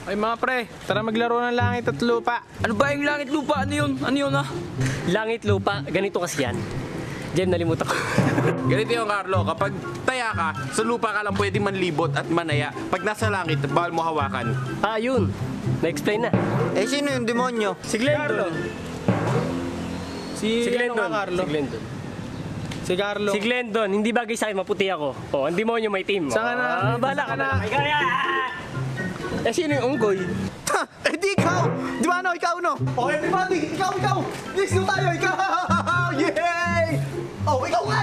Ay mga pre, tara maglaro ng langit at lupa. Ano ba yung langit lupa? Ano yun? Ano yun ah? Langit, lupa, ganito kasi yan. Jem, nalimutan ko. Ganito yung Carlo, kapag taya ka, sa lupa ka lang pwede manlibot at manaya. Pag nasa langit, bawal mo hawakan. Yun. Na-explain na. Eh, sino yung demonyo? Si Glendon. Si Glendon. ano ka, Carlo? Si Glendon. Si Carlo. Si Glendon, hindi bagay sa akin, maputi ako. Ang demonyo may team. Saan ka na? Bahala ka Saan ka na. na? Ikaw yan! Eh sino yung unggoy? Eh, di ikaw! Di ba ano, ikaw no? Oh, everybody! Ikaw! Yes, no tayo! Ikaw! Yay! Oh, ikaw nga!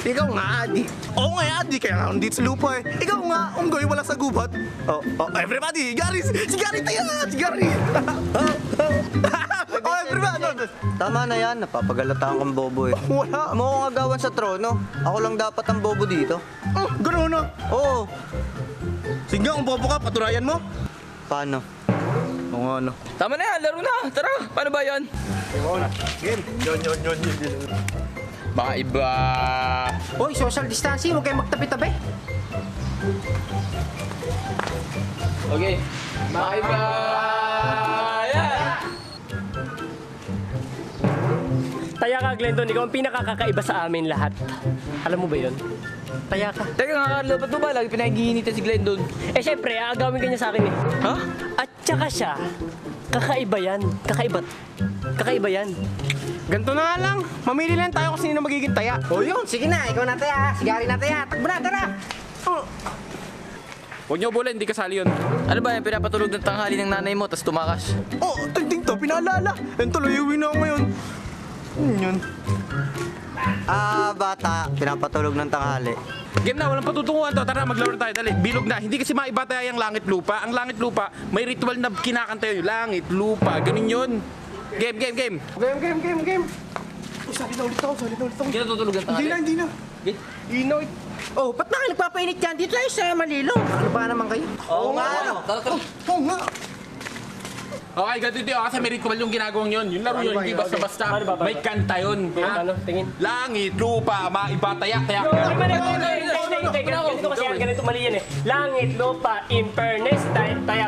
Ikaw nga, Adi. Oo nga, Adi. Kaya nga nandito sa lupa eh. Ikaw nga, unggoy, wala sa gubat. Oh, everybody! Gary! Si Gary tayo nga! Si Gary! Oh, everybody! Tama na yan, napapagalataan kang bobo eh. Wala. Mo akong agawan sa trono. Ako lang dapat ang bobo dito. Oh, gano'n na. Oo, Sige nga, kung bobo ka, paturayan mo. paano? Oo nga, no. Tama na yan, laro na. Tara, paano ba yan? Game. Yun. Baka iba... Hoy, social distancing, huwag kayong magtabi-tabi. Okay. Bye bye! Taya ka, Glendon. Ikaw ang pinakakakaiba sa amin lahat. Alam mo ba yun? Taya ka. Teka nga Carlo, ba't mo ba lagi pinagiginitan si Glendon? Eh, syempre, aagawin ka niya sa akin eh. Ha? At saka siya, kakaiba yan. Kakaiba yan. Ganto na nga lang. Mamili lang tayo kung sino magiging taya. O yun, sige na, ikaw na taya, si Gary na taya. Takbo na, tara. Huwag niyo bulin, hindi kasali yun. Ano ba yan, pinapatulog ng tanghali ng nanay mo, tapos tumakas? Oh, tinding to, pinaalala. Yan tuloy, uwi na ako ngayon. Yun. Bata, pinapatulog ng tanghali. Game na, walang patutunguhan to. Tara, maglaro na tayo. Dali, bilog na. Hindi kasi maiba tayo yung langit lupa. Ang langit lupa, may ritual na kinakanta yun. Langit lupa, ganun yun. Game. Game. Hindi na tutulog ng tanghali. Hindi na. Inoy. Oh, ba't na kayo nagpapainit yan? Dito tayo sa Malilo. Ano ba naman kayo? Oo nga. Tara. Oo nga. Okay, ganito yun. Kasi may ritual yung ginagawang yun. Yung laro yun, hindi basta-basta. Ano ba? May kanta yun. Ha? Ano? Tingin. Langit, lupa, maiba, tayak. Ganito mali yan eh. Langit, lupa, impernes, taya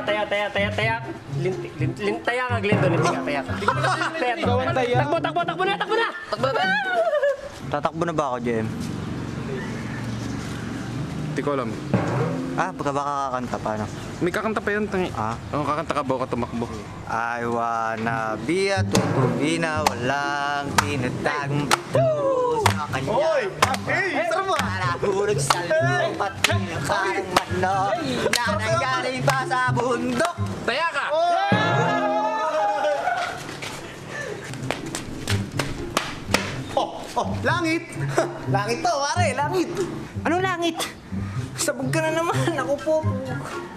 ka, Glendon, hindi ka, taya ka. Takbo na! Takbo na tayo. Tatakbo na ba ako, Jem? Hindi ko alam. Baka kakanta, paano? May kakanta pa yun. Oo, kakanta ka ba ka tumakbo? I wanna be a tutubina, walang tinatagong pato sa kanya. Hoy! Hey! Sarap ba? Nahulog sa lupa, tinakang manok, na nanggaling pa sa bundok. Taya ka! Oh, langit! Langit to, pare, langit! Anong langit? Sabog ka na naman, ako po.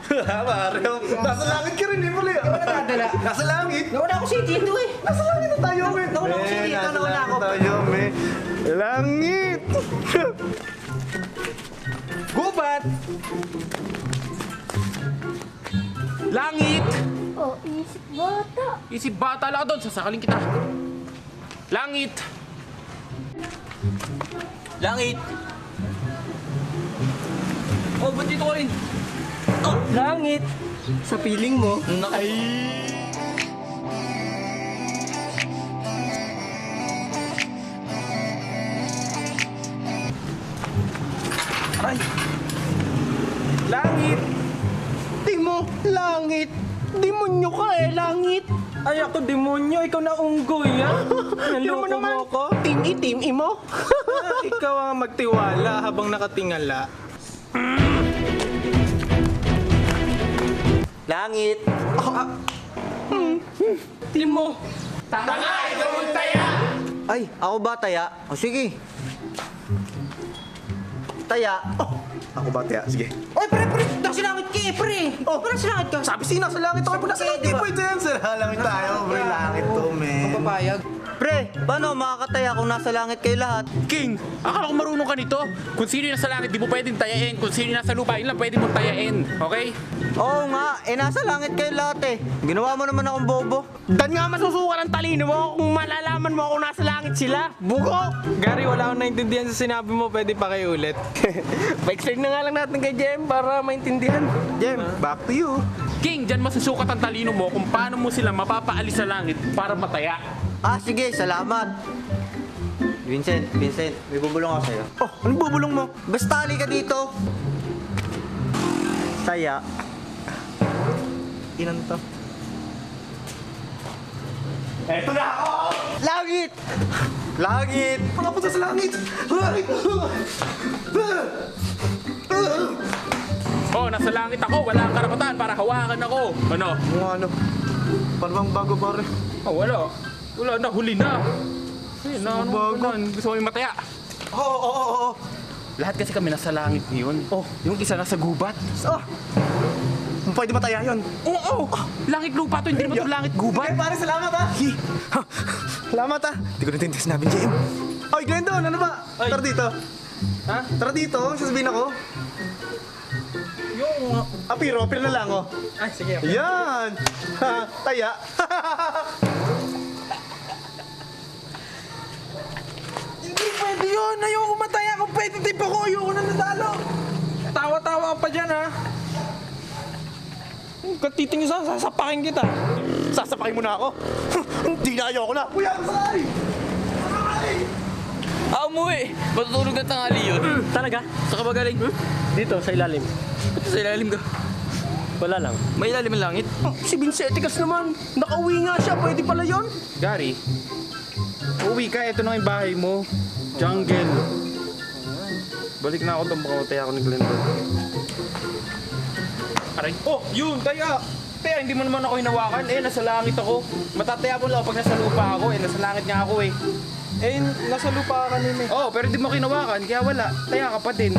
Pare, nasa langit ka rin, pala. Nadadala. Nasa langit! Nawala ako si dito eh. Nasa langit na tayo, men! Nawala ako si dito, nawala ako. tayo, men! Langit! Gubat! Langit! Oh, isip bata. Isip bata lang doon, sasakalin kita. Langit! Langit. Oh, ba't dito ka rin? Langit, sa piling mo. Ay. Langit. Langit. Demonyo ka eh, langit. Ay ako demonyo, ikaw na unggoy ha? Naloko mo ako? Team team imo? Ikaw ang magtiwala habang nakatingala. Langit! Team mo. Ay, ako ba taya? O sige. Taya. Ako ba, tiya? Sige. Oy, pre, nasa langit ka eh, pre. Oh, nasa langit ka. Sabi sino, nasa langit ako. Nasa langit, Diba? pwede yan. Sa langit tayo, pre. Langit to, men. Papayag. Pre, paano makakataya kung nasa langit kayo lahat? King, akala ko marunong ka nito. Kung sino yung nasa langit, di mo pwedeng tayain. Kung sino yung nasa lupa, yun lang pwede mong tayain. Okay? Oo nga, nasa langit kayo lahat eh. Ginawa mo naman akong bobo. Dan nga masusuka ng talino mo kung malalaman mo kung nasa langit sila. Bugo! Gary, wala akong naintindihan sa sinabi mo. Pwede pa kayo ulit. Pa-explain na nga lang natin kay Jem para maintindihan. Jem, back to you. King, dyan masusukat ang talino mo kung paano mo sila mapapaalis sa langit para mataya. Ah, sige, salamat. Vincent, may bubulong ako sa'yo. Oh, anong bubulong mo? Basta halika dito. Saya. Inan to. Eto na ako! Langit! Langit! Pakapunta sa langit! Langit! Oh, nasa langit ako. Wala kang karapatan para hawakan ako. Ano? Ano? Paano bang bago pare? Oh, wala. Wala na, huli na. Ayun na, ano bago? ba na? Gusto mo yung mataya? Oo. Lahat kasi kami nasa langit ngayon. Oh. Yung isa nasa gubat. Oh. Pwede mataya yun. Oo! Langit lupa to, hindi naman to langit gubat. Okay, pare, salamat ha. Salamat ha. Hindi ko natin sinabi ni JM. Oy, Glendon, ano ba? Tara dito. Ha? Tara dito, sasabihin ako. Yung... Apiro na lang oh. Ay, sige. Okay. Yan! Ha, taya. Hindi pwede yun. Ayoko mataya. Competitive ako. Ayoko na nadalo. Tawa-tawa ka pa dyan, ha? Katitingin sa sasapakin kita. Sasapakin mo na ako. Hindi na ayoko na. Kuya, masakay! Umuwi. Matutulog ng tanghali yun. Talaga? Saan ka ba galing? Dito, sa ilalim. Ba't sa ilalim ka? Wala lang. May ilalim ang langit. Si Vinceticus naman. Nakauwi nga siya. Pwede pala yun. Gary, uwi ka. Ito na yung bahay mo. Jungle. Balik na ako doon. Baka mataya ako ni Glendon. Aray. Oh, yun, taya. Taya, hindi mo naman ako hinawakan. Nasa langit ako. Matataya mo lang pag nasa lupa ako. Nasa langit nga ako eh. Nasa lupa ka kanina. Oh, pero di mo kinawakan. Kaya wala. Taya ka pa din.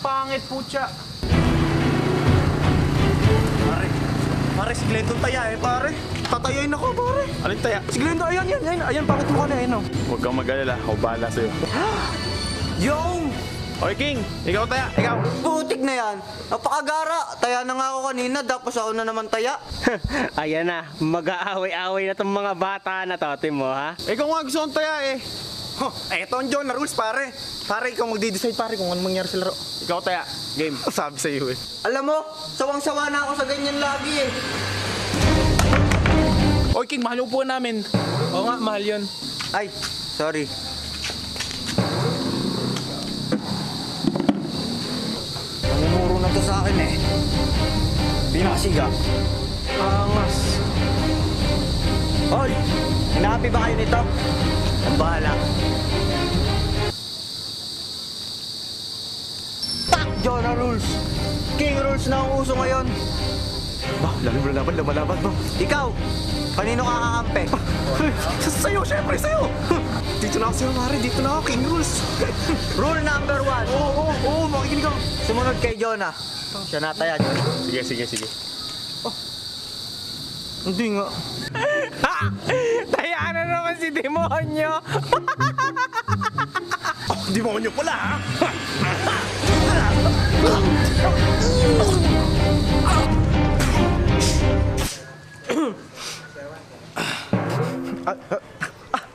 Pangit po siya. Pare, si Glendon taya pare. Tatayain ako, pare. Alin taya? Si Glendon, ayan, bakit mo ka na, no? Huwag kang mag-alala. Ako bahala sa'yo. Yung! Oy, King! Ikaw taya! Ikaw! Putik na yan. Napakagara. Taya na nga ako kanina, tapos ako na naman taya. Ayan na, mag-aaway-aaway na tong mga bata na to, mo, ha? Ikaw nga gusto kong taya eh. Eto ang John na rules, pare. Pare, ikaw magdi-decide, pare, kung ano mangyari sa laro. Ikaw taya. Game. Sabi sa iyo eh. Alam mo, sawang-sawa na ako sa ganyan lagi eh. Oy, King, mahal yung upuan namin. Oo nga, mahal yun. Ay, sorry. Namumuro na to sa akin eh. Pinakasiga. Angas. Hoy, hinahappy ba kayo nito? Ang bahala. Tak! Jonah rules. King rules na ang uso ngayon. Ba, laban ba? Ikaw, kanino ka kakampi? Sa'yo, syempre, sa'yo. Dito na ako sa'yo, pare. Dito na ako, King Rules. Rule number 1. Oo, makikinig ako. Sumunod kay Jonah. Siya nataya, Jonah. Sige. Hindi nga. Taya na naman si Demonyo. Demonyo pala, ha?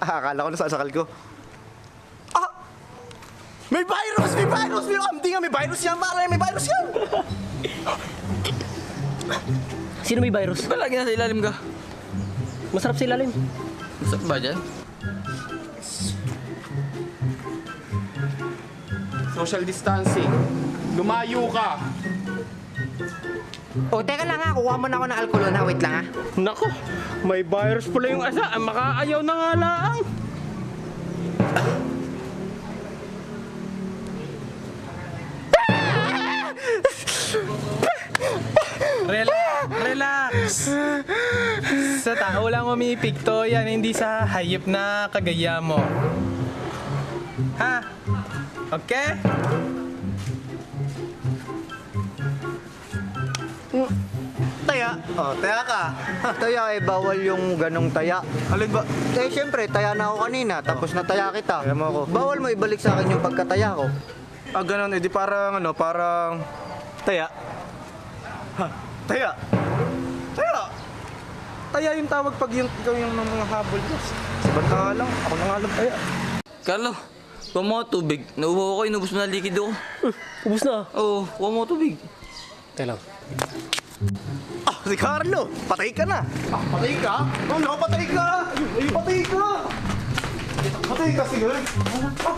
Akala ko nasasakal ko. Ah! May virus! May virus! Hindi nga, may virus yan, pare! May virus yan! Sino may virus? Ba't lagi nasa ilalim ka? Masarap sa ilalim. Masarap ba dyan? Social distancing. Lumayo ka. O, teka lang ha. Kuha mo na ako ng alcohol ha. Wait lang ha. Nako, may virus pala yung asa. Makaayaw na nga laang. Relax. Sa tao lang umipikto yan, hindi sa hayop na kagaya mo. Ha? Okay? Taya. Oh, taya ka. Taya eh, bawal yung ganong taya. Alin ba? Eh, syempre, taya na ako kanina, tapos nataya kita. Taya mo ako. Bawal mo ibalik sa akin yung pagkataya ko. Ah, ganun. Eh, di parang, parang... Taya. Ha? Taya. Taya. Taya yung tawag pag yung, ikaw yung mga habol mo. Ba't na nga lang? Ako na nga lang kaya. Carlo, kuha mo nga tubig. Nauuhaw ko, inubos mo na likido ko. Ubus na. Oo, kuha mo nga tubig. Teka lang. Ah, si Carlo! Patay ka na! Ah, patay ka? Ano, patay ka! Ay, patay ka! Patay ka, sige! Ah,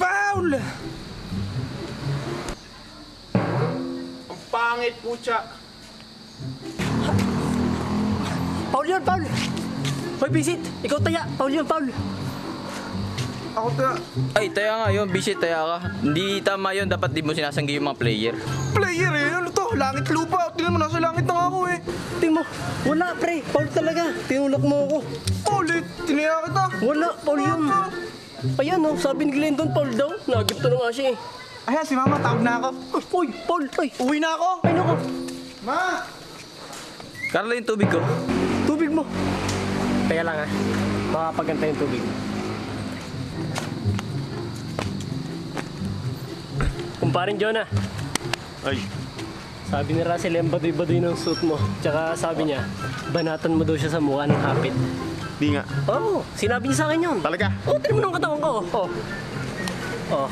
Paul! Ang pangit po siya. Paul yun, Paul! Hoy, Visit! Ikaw taya! Paul yun, Paul! ako ta... Ay, taya nga yun. Busy, taya ka. Hindi tama yun. Dapat di mo sinasanggi yung mga player. Player eh! Ano to? Langit lupa! Tingnan mo, nasa langit na nga ako eh! Tingnan mo, wala pre! Paul talaga! Tinulak mo ako! Ulit! Tinaya kita! Wala, Paul yun! Ayan oh, sabi ni Glendon, Paul daw. Nagip to na nga siya eh. Ayan, si Mama, tawag na ako. Uy, Paul! Ay! Uwi na ako! Ay, naku! Ma! Carlo, yung tubig ko. Tubig mo! Kaya lang ah, makapaganta yung tubig. Kumparin Jonah. Ay, Sabi ni Russell, yung baduy-baduy ng suit mo. Tsaka sabi niya, banatan mo daw siya sa mukha ng hapit. di nga. Oo, sinabi niya sa akin yun. Talaga? Oo, tinan mo ng katawan ko. Oo. Oo.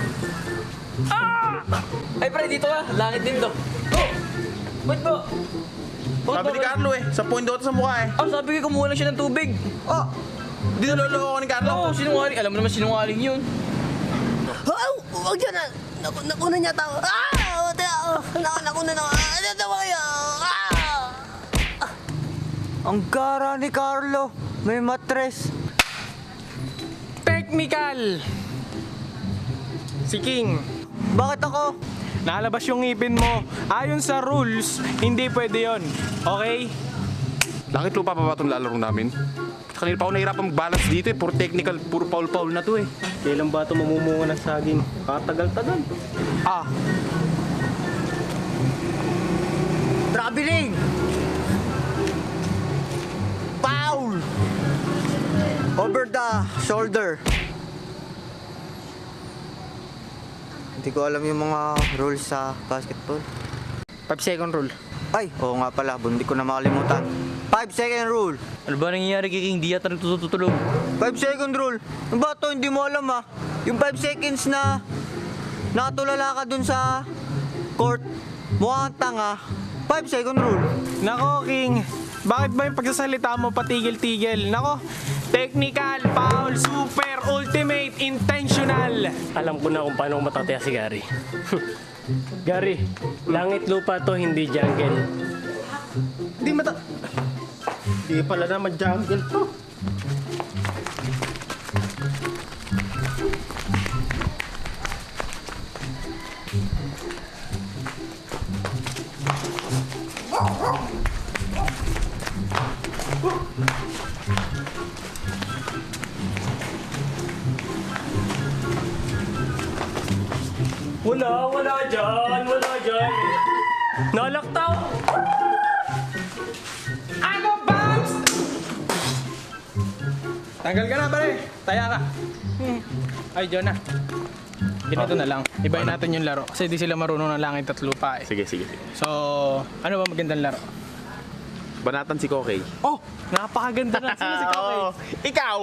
Ay, pre, dito ka. Langit din to. Oh! Wait po. Sabi ni Carlo eh, 10 daw sa mukha eh. Ah, sabi ko, kumuha lang siya ng tubig. Oh, di naloloko ko ni Carlo. Oo, sinungaling. Alam mo naman sinungaling yun. Huwag dyan na. Nakuna niya tao. Nakuna na. Ano daw kayo? Ang gara ni Carlo. May matres. Technical! Si King, Bakit ako? nalabas yung ngipin mo. Ayon sa rules, hindi pwede yon. Okay? Langit lupa pa ba itong lalaro namin? Kanina pa ako nahirapan mag-balance dito eh. Puro technical, puro foul-foul na to eh. Kailan ba ito mamumunga ng saging? Katagal-tagal. Ah, Traveling! Foul! Over the shoulder. Hindi ko alam yung mga rules sa basketball. 5-second rule. Ay, oo nga pala, hindi ko na makalimutan. 5-second rule. Ano ba nangyayari kay King? Di yata nagtutulog. 5-second rule. Ano ba ito? Hindi mo alam ah. Yung 5 seconds na nakatulala ka dun sa court, mukhang tanga. 5-second rule. nako King, bakit ba yung pagsasalita mo patigil-tigil? Nako, technical, foul, super, ultimate, intentional. Alam ko na kung paano matataya si Gary. Gary, langit lupa to, hindi jungle. Di pala naman jungle to. Wala dyan. Nalaktaw! Ano, Bams? Tanggal ka na, pare. Taya ka. Ay, Jonah. Ganito na lang. Ibayin natin yung laro. Kasi di sila marunong ng langit at lupa eh. Sige. So, ano ba magandang laro? Banatan si Kokey. Oh, napakaganda na. Sino si Kakay? Ikaw!